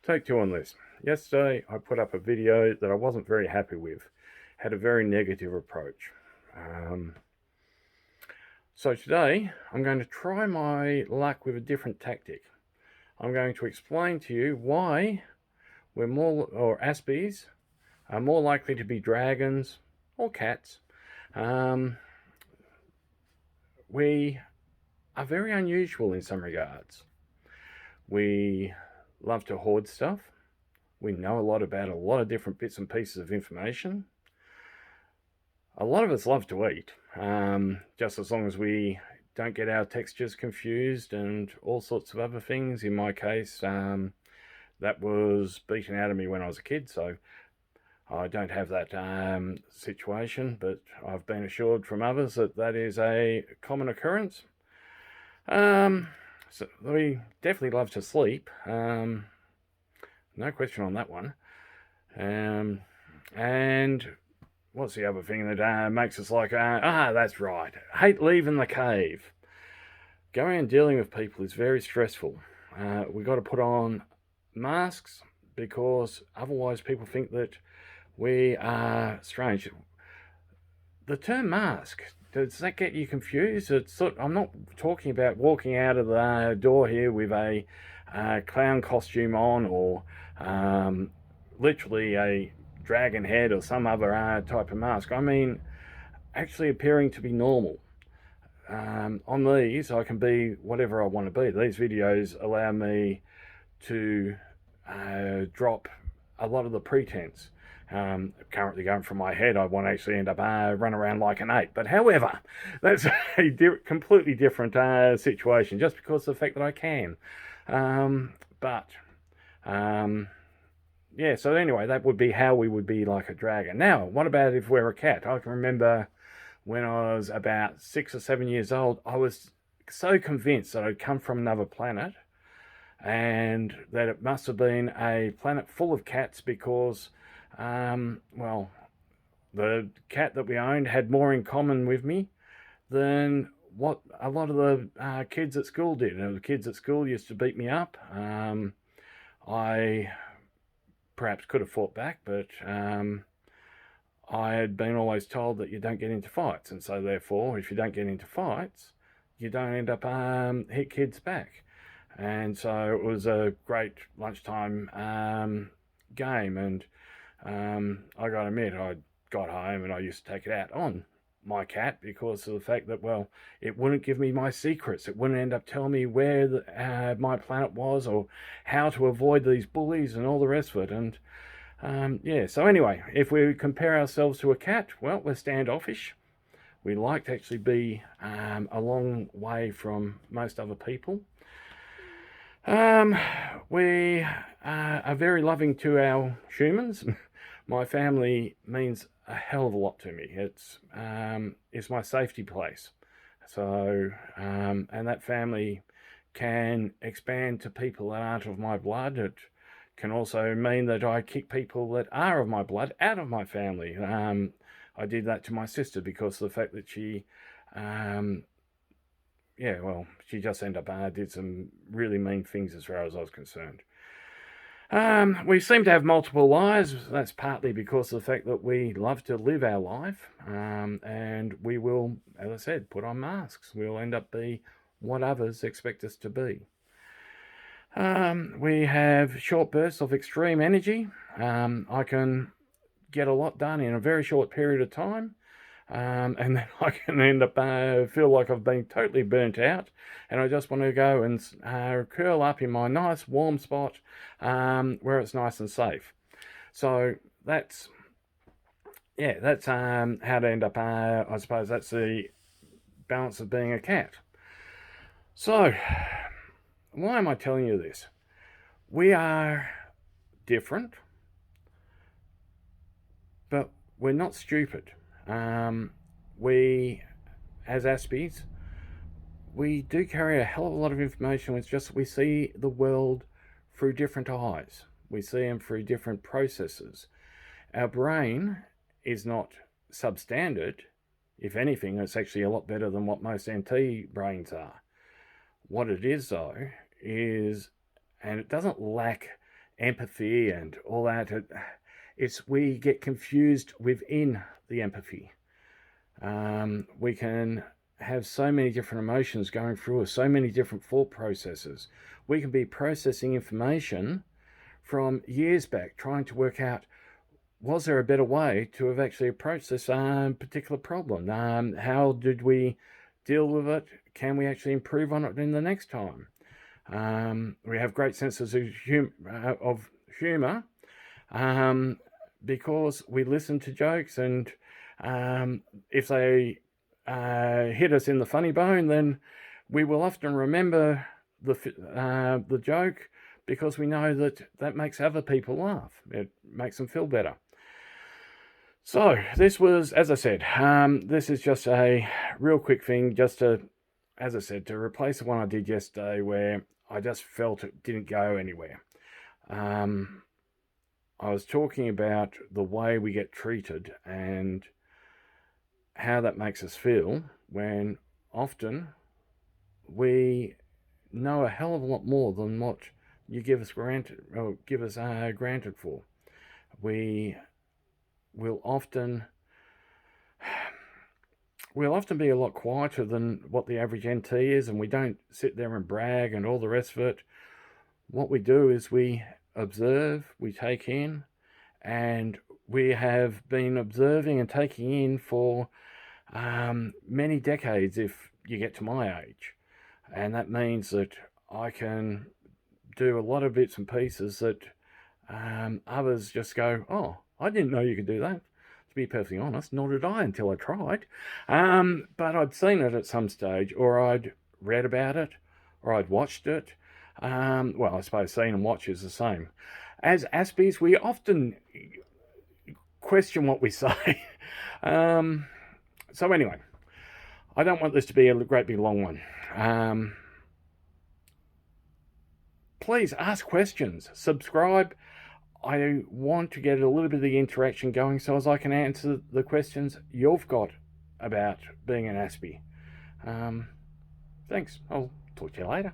Take two on this. Yesterday, I put up a video that I wasn't very happy with, had a very negative approach. So today, I'm going to try my luck with a different tactic. I'm going to explain to you why aspies are more likely to be dragons or cats. We are very unusual in some regards. We love to hoard stuff. We know a lot about a lot of different bits and pieces of information. A lot of us love to eat, just as long as we don't get our textures confused and all sorts of other things. In my case, that was beaten out of me when I was a kid, so I don't have that situation, but I've been assured from others that that is a common occurrence. So we definitely love to sleep. No question on that one. And what's the other thing that makes us like, that's right, hate leaving the cave. Going and dealing with people is very stressful. We've got to put on masks because otherwise people think that we are strange. The term mask, does that get you confused? I'm not talking about walking out of the door here with a clown costume on, or literally a dragon head or some other type of mask. I mean, actually appearing to be normal. On these, I can be whatever I want to be. These videos allow me to drop a lot of the pretense. Currently going from my head, I want to actually end up run around like an ape. But however, that's a completely different situation, just because of the fact that I can. Yeah, so anyway, that would be how we would be like a dragon. Now, what about if we're a cat? I can remember when I was about 6 or 7 years old, I was so convinced that I'd come from another planet and that it must have been a planet full of cats because, well, the cat that we owned had more in common with me than what a lot of the kids at school did. And the kids at school used to beat me up. I perhaps could have fought back, but I had been always told that you don't get into fights, and so therefore, if you don't get into fights, you don't end up hit kids back. And so it was a great lunchtime game, and I got to admit, I got home and I used to take it out on my cat because of the fact that, well, it wouldn't give me my secrets. It wouldn't end up telling me where my planet was or how to avoid these bullies and all the rest of it. And yeah, so anyway, if we compare ourselves to a cat, well, we're standoffish. We like to actually be a long way from most other people. We are very loving to our humans. My family means a hell of a lot to me. It's my safety place. So, and that family can expand to people that aren't of my blood. It can also mean that I kick people that are of my blood out of my family. I did that to my sister because of the fact that she, yeah, well, she just ended up did some really mean things as far as I was concerned. We seem to have multiple lives. That's partly because of the fact that we love to live our life, and we will, as I said, put on masks. We'll end up be what others expect us to be. We have short bursts of extreme energy. I can get a lot done in a very short period of time. And then I can end up feel like I've been totally burnt out, and I just want to go and curl up in my nice warm spot where it's nice and safe. So that's how to end up. I suppose that's the balance of being a cat. So why am I telling you this? We are different, but we're not stupid. We, as aspies, we do carry a hell of a lot of information. It's just we see the world through different eyes. We see them through different processes. Our brain is not substandard. If anything, it's actually a lot better than what most NT brains are. What it is, though, is, and it doesn't lack empathy and all that. It's we get confused within the empathy. We can have so many different emotions going through us, so many different thought processes. We can be processing information from years back, trying to work out, was there a better way to have actually approached this particular problem? How did we deal with it? Can we actually improve on it in the next time? We have great senses of humour because we listen to jokes, and if they hit us in the funny bone, then we will often remember the joke because we know that makes other people laugh. It makes them feel better. So this was, as I said, this is just a real quick thing, just to, as I said, to replace the one I did yesterday where I just felt it didn't go anywhere. I was talking about the way we get treated and how that makes us feel when often we know a hell of a lot more than what you give us granted for. We will often be a lot quieter than what the average NT is, and we don't sit there and brag and all the rest of it. What we do is we observe, we take in, and we have been observing and taking in for many decades if you get to my age. And that means that I can do a lot of bits and pieces that others just go, oh, I didn't know you could do that. To be perfectly honest, nor did I until I tried. But I'd seen it at some stage, or I'd read about it, or I'd watched it. Well, I suppose seeing and watch is the same. As aspies, we often question what we say. So anyway, I don't want this to be a great big long one. Please ask questions, subscribe. I want to get a little bit of the interaction going so as I can answer the questions you've got about being an aspie. Thanks. I'll talk to you later.